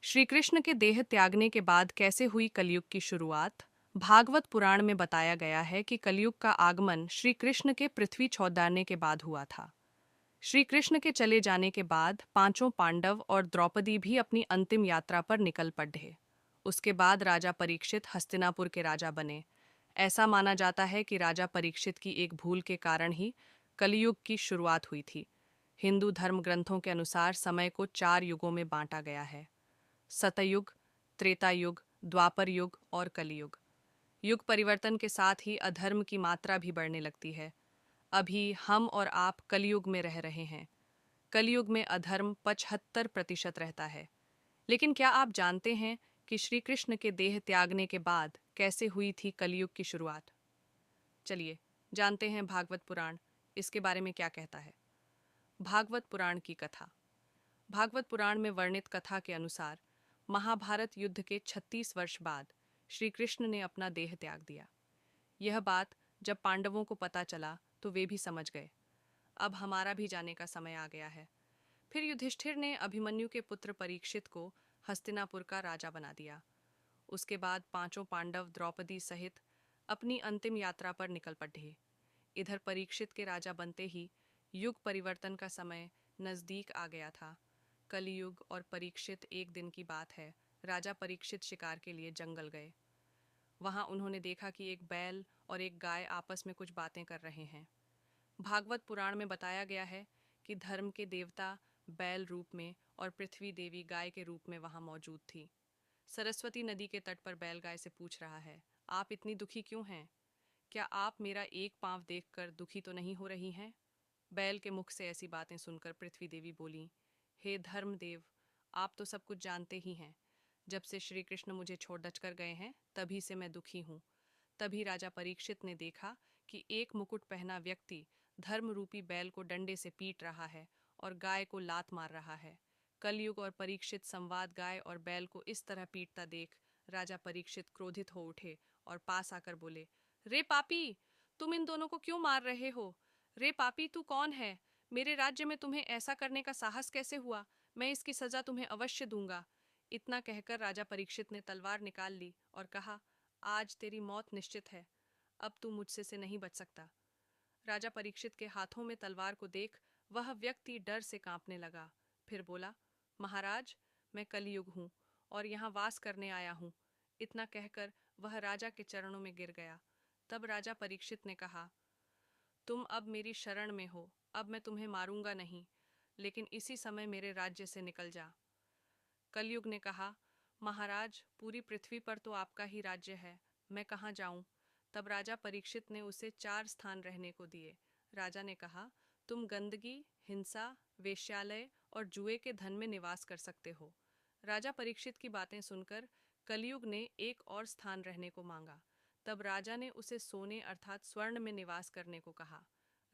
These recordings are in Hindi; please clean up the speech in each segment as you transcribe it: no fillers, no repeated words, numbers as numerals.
श्री कृष्ण के देह त्यागने के बाद कैसे हुई कलयुग की शुरुआत। भागवत पुराण में बताया गया है कि कलयुग का आगमन श्री कृष्ण के पृथ्वी छोड़ने के बाद हुआ था। श्री कृष्ण के चले जाने के बाद पांचों पांडव और द्रौपदी भी अपनी अंतिम यात्रा पर निकल पड़े। उसके बाद राजा परीक्षित हस्तिनापुर के राजा बने। ऐसा माना जाता है कि राजा परीक्षित की एक भूल के कारण ही कलयुग की शुरुआत हुई थी। हिंदू धर्म ग्रंथों के अनुसार समय को 4 युगों में बांटा गया है: सतयुग, त्रेता युग, द्वापर युग और कलियुग। युग परिवर्तन के साथ ही अधर्म की मात्रा भी बढ़ने लगती है। अभी हम और आप कलयुग में रह रहे हैं। कलयुग में अधर्म 75% रहता है। लेकिन क्या आप जानते हैं कि श्री कृष्ण के देह त्यागने के बाद कैसे हुई थी कलयुग की शुरुआत? चलिए जानते हैं भागवत पुराण इसके बारे में क्या कहता है। भागवत पुराण की कथा। भागवत पुराण में वर्णित कथा के अनुसार महाभारत युद्ध के 36 वर्ष बाद श्री कृष्ण ने अपना देह त्याग दिया। यह बात जब पांडवों को पता चला तो वे भी समझ गए, अब हमारा भी जाने का समय आ गया है। फिर युधिष्ठिर ने अभिमन्यु के पुत्र परीक्षित को हस्तिनापुर का राजा बना दिया। उसके बाद पांचों पांडव द्रौपदी सहित अपनी अंतिम यात्रा पर निकल पड़े। इधर परीक्षित के राजा बनते ही युग परिवर्तन का समय नजदीक आ गया था। कलियुग और परीक्षित एक दिन की बात है। राजा परीक्षित शिकार के लिए जंगल गए। वहां उन्होंने देखा कि एक बैल और एक गाय आपस में कुछ बातें कर रहे हैं। भागवत पुराण में बताया गया है कि धर्म के देवता बैल रूप में और पृथ्वी देवी गाय के रूप में वहां मौजूद थी। सरस्वती नदी के तट पर बैल गाय से पूछ रहा है, आप इतनी दुखी क्यों हैं? क्या आप मेरा एक पांव देखकर दुखी तो नहीं हो रही हैं? बैल के मुख से ऐसी बातें सुनकर पृथ्वी देवी बोली, हे धर्मदेव, आप तो सब कुछ जानते ही हैं। जब से श्री कृष्ण मुझे छोड़ दच कर गए हैं तभी से मैं दुखी हूँ। तभी राजा परीक्षित ने देखा कि एक मुकुट पहना व्यक्ति धर्म रूपी बैल को डंडे से पीट रहा है और गाय को लात मार रहा है। कलयुग और परीक्षित संवाद गाय और बैल को इस तरह पीटता देख राजा परीक्षित क्रोधित हो उठे और पास आकर बोले, रे पापी, तुम इन दोनों को क्यों मार रहे हो? रे पापी, तू कौन है? मेरे राज्य में तुम्हें ऐसा करने का साहस कैसे हुआ? मैं इसकी सजा तुम्हें अवश्य दूंगा। इतना कहकर राजा परीक्षित ने तलवार निकाल ली और कहा, आज तेरी मौत निश्चित है। अब तू मुझसे से नहीं बच सकता। राजा परीक्षित के हाथों में तलवार को देख वह व्यक्ति डर से कांपने लगा। फिर बोला, महाराज, मैं कलयुग हूँ और यहाँ वास करने आया हूँ। इतना कहकर वह राजा के चरणों में गिर गया। तब राजा परीक्षित ने कहा, तुम अब मेरी शरण में हो, अब मैं तुम्हें मारूंगा नहीं, लेकिन इसी समय मेरे राज्य से निकल जा। कलयुग ने कहा, महाराज, पूरी पृथ्वी पर तो आपका ही राज्य है, मैं कहाँ जाऊं? तब राजा परीक्षित ने उसे 4 स्थान रहने को दिए। राजा ने कहा, तुम गंदगी, हिंसा, वेश्यालय और जुए के धन में निवास कर सकते हो। राजा परीक्षित की बातें सुनकर कलयुग ने एक और स्थान रहने को मांगा। तब राजा ने उसे सोने अर्थात स्वर्ण में निवास करने को कहा।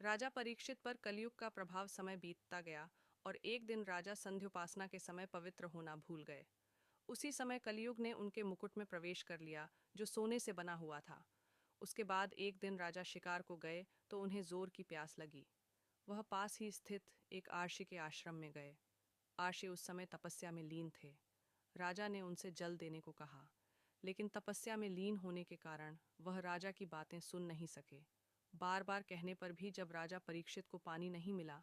राजा परीक्षित पर कलयुग का प्रभाव समय बीतता गया और एक दिन राजा संध्योपासना के समय पवित्र होना भूल गए। उसी समय कलयुग ने उनके मुकुट में प्रवेश कर लिया जो सोने से बना हुआ था। उसके बाद एक दिन राजा शिकार को गए तो उन्हें जोर की प्यास लगी। वह पास ही स्थित एक आर्षि के आश्रम में गए। आर्षि उस समय तपस्या में लीन थे। राजा ने उनसे जल देने को कहा, लेकिन तपस्या में लीन होने के कारण वह राजा की बातें सुन नहीं सके। बार बार कहने पर भी जब राजा परीक्षित को पानी नहीं मिला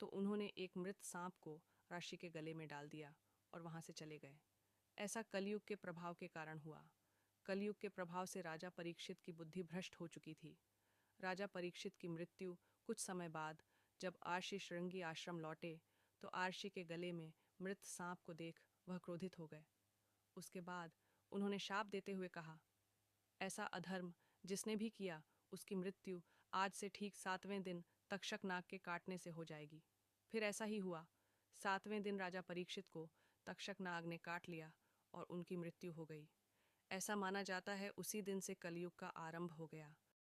तो उन्होंने एक मृत सांप को ऋषि के गले में डाल दिया और वहां से चले गए। ऐसा कलयुग के प्रभाव के कारण हुआ। कलयुग के प्रभाव से राजा परीक्षित की बुद्धि भ्रष्ट हो चुकी थी। राजा परीक्षित की मृत्यु कुछ समय बाद जब आर्षि श्रृंगी आश्रम लौटे तो आर्षि के गले में मृत सांप को देख वह क्रोधित हो गए। उसके बाद उन्होंने शाप देते हुए कहा, ऐसा अधर्म जिसने भी किया उसकी मृत्यु आज से ठीक 7वें दिन तक्षक नाग के काटने से हो जाएगी। फिर ऐसा ही हुआ। 7वें दिन राजा परीक्षित को तक्षक नाग ने काट लिया और उनकी मृत्यु हो गई। ऐसा माना जाता है उसी दिन से कलयुग का आरंभ हो गया।